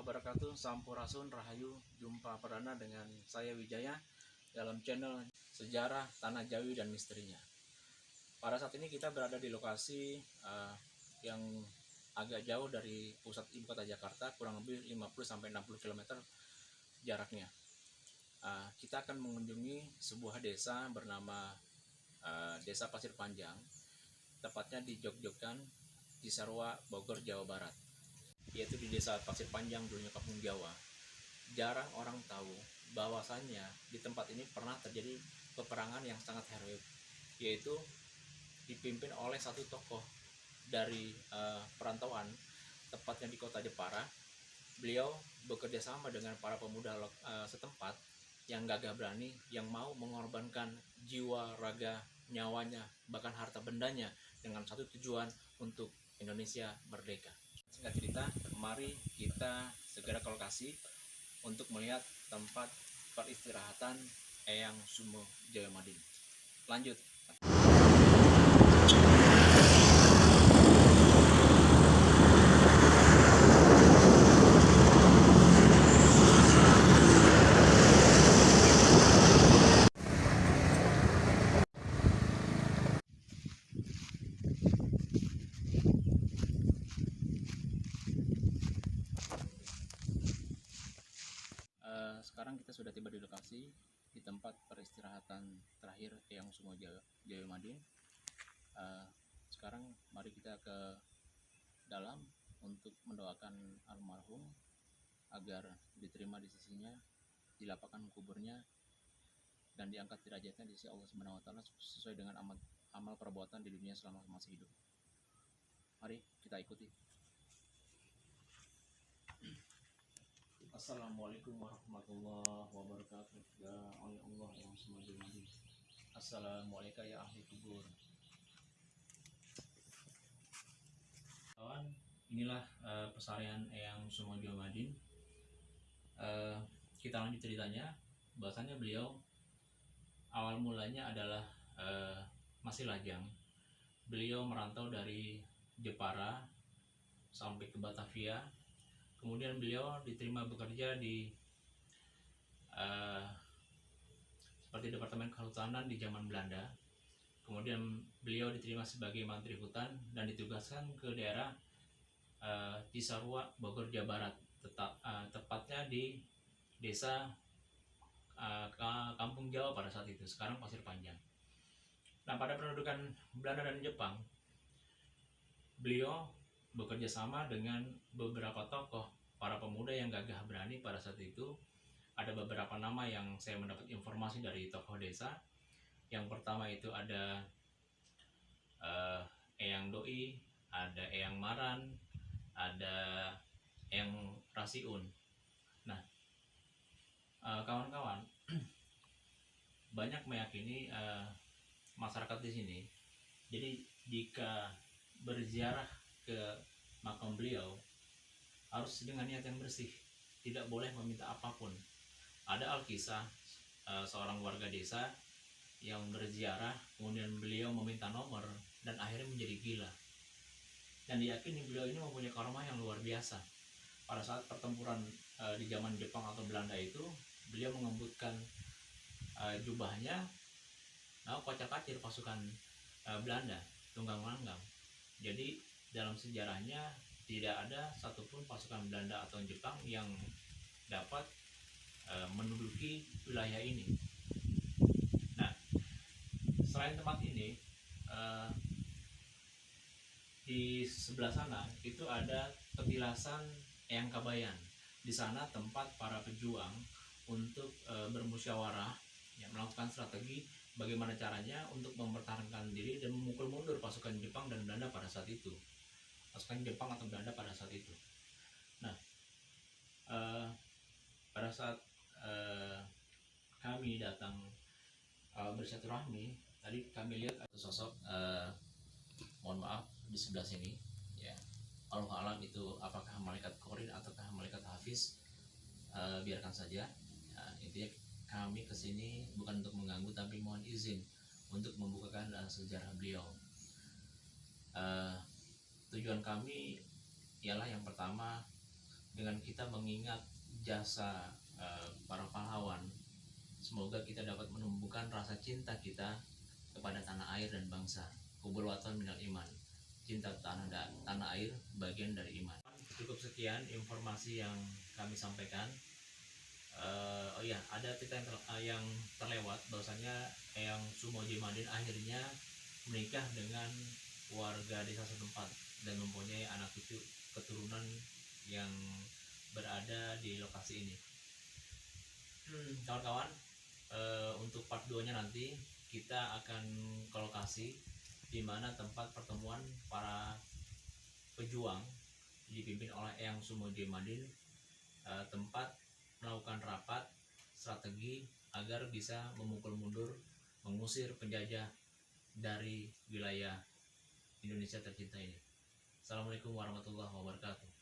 wabarakatuh. Sampurasun Rahayu. Jumpa perdana dengan saya Wijaya dalam channel Sejarah Tanah Jawi dan Misterinya. Pada saat ini kita berada di lokasi yang agak jauh dari pusat ibu kota Jakarta, kurang lebih 50-60 km jaraknya. Kita akan mengunjungi sebuah desa bernama Desa Pasir Panjang, tepatnya di Jogjogan, Cisarua, Bogor, Jawa Barat, yaitu di Desa Pasir Panjang, dulunya Kampung Jawa. Jarang orang tahu bahwasannya di tempat ini pernah terjadi peperangan yang sangat heroik, yaitu dipimpin oleh satu tokoh dari perantauan, tepatnya di kota Jepara. Beliau bekerja sama dengan para pemuda setempat yang gagah berani, yang mau mengorbankan jiwa, raga, nyawanya, bahkan harta bendanya dengan satu tujuan, untuk Indonesia merdeka. Singkat cerita, mari kita segera ke lokasi untuk melihat tempat peristirahatan Eyang Sumo Jayo Madin. Lanjut. Sekarang kita sudah tiba di lokasi, di tempat peristirahatan terakhir Eyang Sumo Jayo Madin. Sekarang mari kita ke dalam untuk mendoakan almarhum agar diterima di sisinya, dilapangkan kuburnya, dan diangkat derajatnya di sisi Allah Subhanahu wa Ta'ala sesuai dengan amal perbuatan di dunia selama masih hidup. Mari kita ikuti. Assalamualaikum warahmatullahi wabarakatuh. Ya Allah yang Sumo Jayo Madin. Assalamualaikum ya ahli kubur. Kawan, inilah pesarian Eyang Sumo Jayo Madin. Kita lanjut ceritanya. Bahasanya beliau awal mulanya adalah masih lajang. Beliau merantau dari Jepara sampai ke Batavia. Kemudian beliau diterima bekerja di seperti Departemen Kehutanan di zaman Belanda. Kemudian beliau diterima sebagai Mantri Hutan dan ditugaskan ke daerah Cisarua, Bogor, Jawa Barat, tepatnya di desa Kampung Jawa pada saat itu, sekarang Pasir Panjang. Nah, pada pendudukan Belanda dan Jepang, beliau bekerja sama dengan beberapa tokoh, para pemuda yang gagah berani pada saat itu. Ada beberapa nama yang saya mendapat informasi dari tokoh desa. Yang pertama itu ada Eyang Doi, ada Eyang Maran, ada Eyang Rasiun. Nah, kawan-kawan, banyak meyakini masyarakat di sini, jadi jika berziarah ke makam beliau harus dengan niat yang bersih, tidak boleh meminta apapun. Ada alkisah seorang warga desa yang berziarah, kemudian beliau meminta nomor dan akhirnya menjadi gila, dan diyakini beliau ini mempunyai karma yang luar biasa. Pada saat pertempuran di zaman Jepang atau Belanda itu, beliau mengembutkan jubahnya, kocak-kacir pasukan Belanda, tunggang langgang. Jadi dalam sejarahnya tidak ada satupun pasukan Belanda atau Jepang yang dapat menduduki wilayah ini. Nah, selain tempat ini, di sebelah sana itu ada petilasan Eyang Kabayan. Di sana tempat para pejuang untuk bermusyawarah, melakukan strategi bagaimana caranya untuk mempertahankan diri dan memukul mundur pasukan Jepang dan Belanda pada saat itu. Pasukan Jepang atau Belanda pada saat itu. Nah, pada saat kami datang bersilaturahmi, tadi kami lihat ada sosok, mohon maaf, di sebelah sini, ya. Allah alam itu apakah malaikat Qorin ataukah malaikat Hafiz, biarkan saja. Intinya kami kesini bukan untuk mengganggu, tapi mohon izin untuk membukakan sejarah beliau. Tujuan kami ialah yang pertama dengan kita mengingat jasa para pahlawan, semoga kita dapat menumbuhkan rasa cinta kita kepada tanah air dan bangsa. Hubul watan minal iman. Cinta tanah air bagian dari iman. Cukup sekian informasi yang kami sampaikan. Oh iya, ada cerita yang terlewat bahwasanya Eyang Sumoji Madin akhirnya menikah dengan warga desa setempat dan mempunyai anak cucu keturunan yang berada di lokasi ini. Kawan-kawan, untuk part 2 nya nanti kita akan ke lokasi di mana tempat pertemuan para pejuang dipimpin oleh Eyang Sumoji Madin, tempat melakukan rapat strategi agar bisa memukul mundur, mengusir penjajah dari wilayah Indonesia tercinta ini. Assalamualaikum warahmatullahi wabarakatuh.